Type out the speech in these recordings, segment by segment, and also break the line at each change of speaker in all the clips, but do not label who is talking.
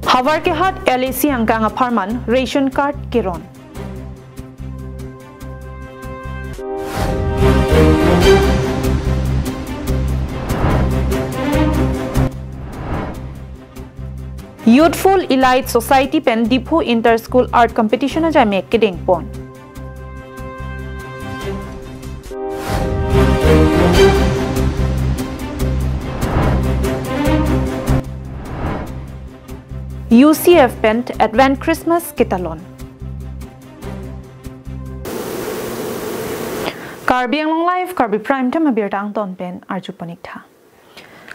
Havar ke hat LAC angkang apartment ration card kiron. Youthful Elite Society pen Dipu Inter-School Art Competition ajay mek kedeng pon. UCF pen Advent Christmas Kitalon. KarbiAnglongLIVE Karbi Prime Time abirtang ton pen arjupanik tha.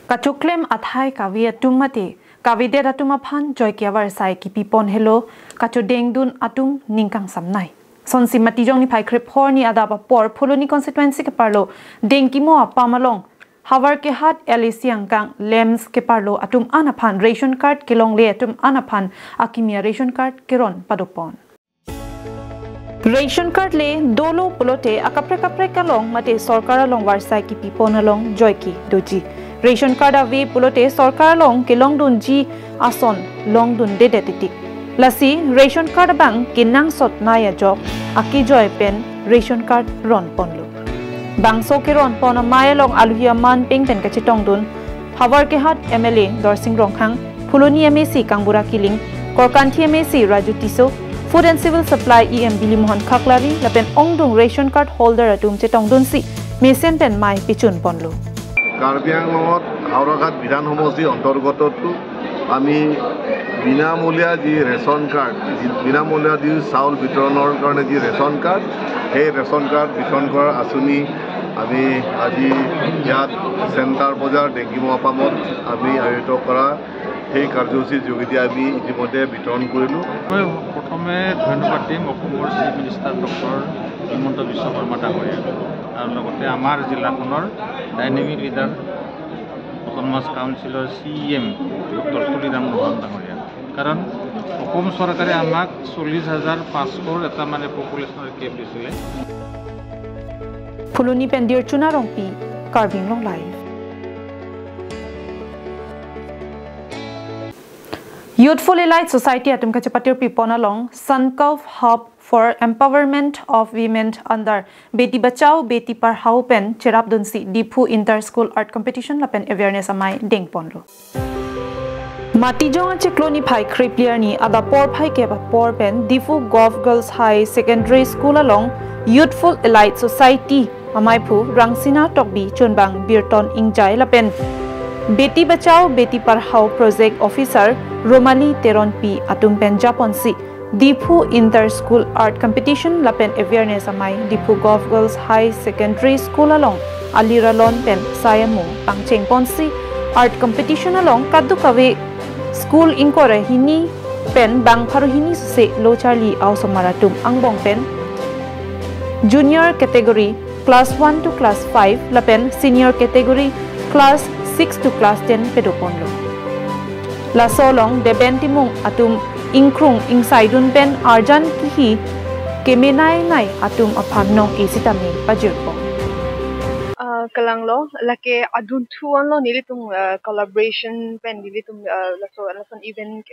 Kachuklem athai kawi atumate Kavide atum aphan joy kiavar sai ki pipon hello kacho dengdun atum ningkang samnai sonsi matijong ni phai krip hor ni adaba por phuloni constituency ke parlo dengki mo apamalong havar ke hat LAC angkang lems ke parlo atum anaphan ration card kilong le atum anaphan akimia ration card kiron padopon ration card le dolo pulote akapre kalong mate sarkar along warsai ki pipon along joy ki doji ration card ave pulote sarkar long kilong dun ji ason long dun de titik lasi ration card bang kinang sot naya job aki joy pen ration card ron ponlo bangso ke ron pon maya long aluhia man ping ten kachitong dun havar ke hat MLA dorsing rongkhang phuloni MAC kangbura kiling korkanthi MAC raju tiso food and civil supply EM bilimohon khaklari lapen ongdung ration card holder atum chetong dun si mesen pen mai pichun ponlo
KarbiAnglongot Hauragat Bidhan Homosi অন্তর্গতটো আমি বিনামূলীয়া যি ration card বিনামূলীয়া যি চাউল বিতৰণৰ কাৰণে যি ৰেচন কাৰ্ড সেই ৰেচন কাৰ্ড বিতৰণ কৰাৰ আঁচনি আমি আজি ইয়াত চেণ্টাৰ বজাৰ ডেংগিমো আপামত আমি আয়োজিত কৰা সেই কাৰ্যসূচীৰ যোগেদি আমি ইতিমধ্যে বিতৰণ কৰিলোঁ
মই প্ৰথমে ধন্যবাদ দিম অসমৰ চিফ মিনিষ্টাৰ ডক্টৰ হিমন্ত বিশ্ব শৰ্মা ডাঙৰীয়াক আৰু লগতে আমাৰ জিলাখনৰ ডাইনামিক লিডাৰ অট'নমাছ কাউন্সিলৰ CEM ডক্টৰ তুলিৰাম মোহন ডাঙৰীয়া কাৰণ অসম চৰকাৰে আমাক 40,500 এটা মানে পপুলেশ্যনৰ কেপ দিছিলে
ফুলনি পেন্দিৰ চুনা Rongpi KarbiAnglongLIVE Youthful Elite Society atum kachapatir pipon along Sunkav Hub for Empowerment of Women under Beti Bachao Beti Padhao pen cherap dunsi Dipu Inter-School Art Competition lapen awareness amai deng ponlo Matijong chikloni phai kriplier ni ada por phai ke ba por pen Dipu Gov Girls High Secondary School along Youthful Elite Society amai phu Rangsina Tokbi Chunbang Birton Ingjai lapen Beti Bachao Beti Padhao Project Officer Romali Teronpi atum pen Japonsi Dipu Inter-School Art Competition lapen awareness amai Dipu Gov Girls High Secondary School along Aliralon pen Sayamu Pangcheng Ponsi Art Competition along Kadukave School inkore hini pen bang pharu hini se lo charlie ausomaratum angbong pen Junior category class 1 to class 5 lapen Senior category class 6 to class 10 pedoponlo La solong debentimung atum ingkrung ingsaidun pen arjan kihi kemenai nai atum aphamnong isitami pajirpo
kalanglo lake adun thuan lo nilitum collaboration pen nilitum lason event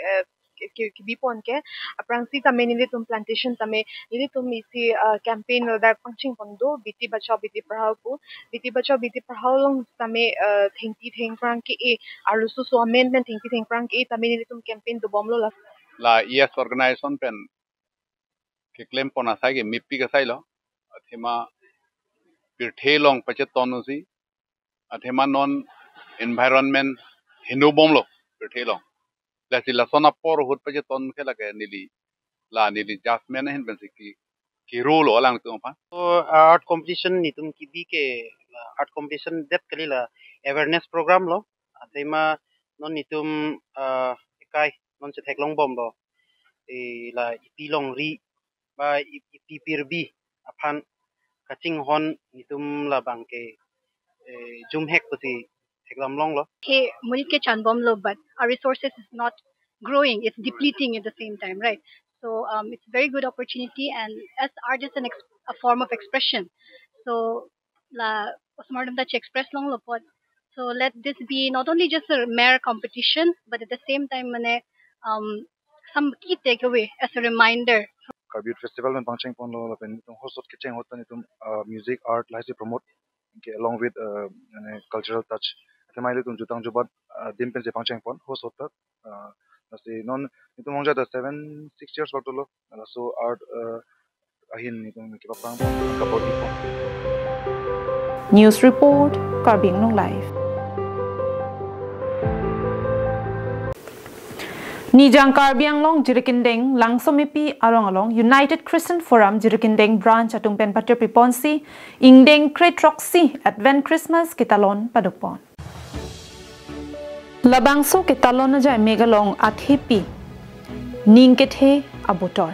ki bipon ke aprangsi tame nilitum plantation tame nilitum isi campaign da punching pondo biti bachao biti padhao ko biti bachao biti padhao long tame thing prang ke e aru so amendment thing prang ke tame nilitum campaign do bomlo
la yes organization pen ke claim pona sai ke mippi ka sai lo athema pirthe long pache tonusi athema non environment hinu bomlo pirthe long lasi la sona por hut pache ton ke la ke nili jasmine hin ben ki role alang tu pa
so art competition nitum ki bi ke art competition det kali la awareness program lo athema non nitum kai non che theklong bom lo e la ipilong ri ba ipirbi aphan kaching hon nitum la bangke jum hek pasi theklam long lo
ke mulke chanbom lo but our resources is not growing, it's depleting at the same time, right? So it's a very good opportunity, and as art is a form of expression, so la
postmortem that express long lopot. So let this be not only just a mere competition, but at the same time, some key takeaway as a reminder.
Karbi Festival and Pangcheng Pon lo pen host of kitchen hot pen music art like to promote along with cultural touch. Themai tum jutang jubat dim pen se Pangcheng Pon host hot nasi non itu mongja da 6 years waktu lo so art ahin itu kita pang kapot ipo.
News report KarbiAnglongLIVE. Nijang KarbiAnglong Jirikindeng Langsomipi Arong United Christian Forum Jirikindeng branch atung pen patir priponsi Ingdeng Kretroxi Advent Christmas Kitalon Padupon. Labangso Kitalon na jay megalong at hippie Ningkethe Abutor.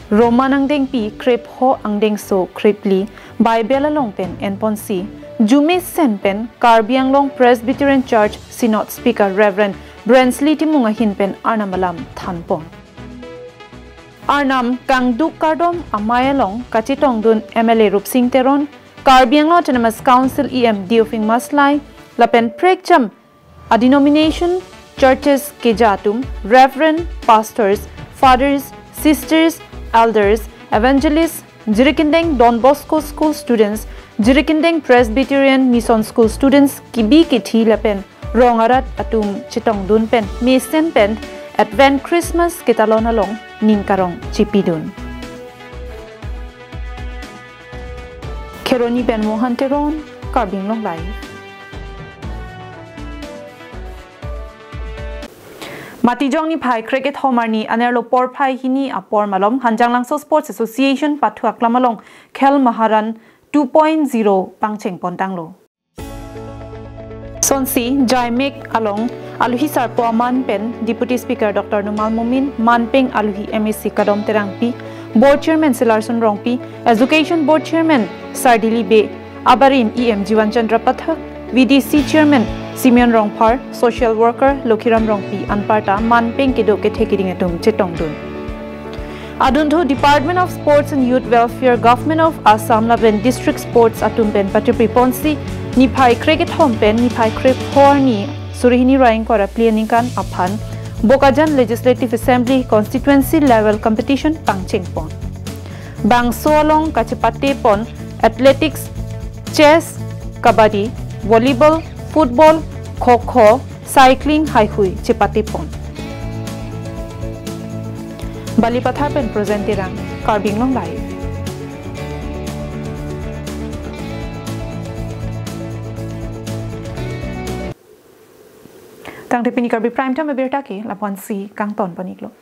Roman ang deng pi krep ho ang deng so krepli Bible along pen en ponsi Jumis sen pen KarbiAnglong Presbyterian Church Synod Speaker Reverend Brensley timunga hinpen Arnamalam Thanpon. Arnam kang duk kardom amayalong kachitong dun MLA Rupsing Teron KarbiAnglong Autonomous Council EM Diofing Maslay lapen prekjam a denomination churches kejatum reverend pastors fathers sisters elders evangelists Jirikindeng Don Bosco School students Jirikindeng Presbyterian Mission School students kibi kithi lapen Rongarat atum chitong dun pen mesen pen Advent Christmas kitalon along ningkarong chipidun. Keroni Ben Mohan Teron KarbiAnglongLIVE. Matijong ni pai cricket homer ni anerlo por pai hini apor malom Hanjang Langso Sports Association patu aklamalong Khel Maharan 2.0 pangcheng pontanglo. Sonsi Jaimek along Aluhi Sarpo Man Pen Deputy Speaker Dr. Numal Mumin Manpeng Aluhi MSc Kadom Terangpi Board Chairman Silarson Rongpi Education Board Chairman Sardili Be Abarin EM Jiwan Chandra Pathak VDC Chairman Simeon Rongpar Social Worker Lokhiram Rongpi Anparta Manpeng Kedo Kethekiring Atum Chetongdun Aduntho Department of Sports and Youth Welfare Government of Assam Laben District Sports Atumpen Pati Priponsi Nipai Cricket Hompen Nipai Cricket Horni Surihini Raing Kora Plianinkan Aphan Bokajan Legislative Assembly Constituency Level Competition Pangcheng Pon Bang Soalong Kachipate Pon Athletics Chess Kabaddi Volleyball Football Kho Cycling Haihui Chipate Pon Balipatha pen presentirang KarbiAnglongLIVE. Tang tepini Karbi Prime Time berita ke lapuan si kang ton paniklo.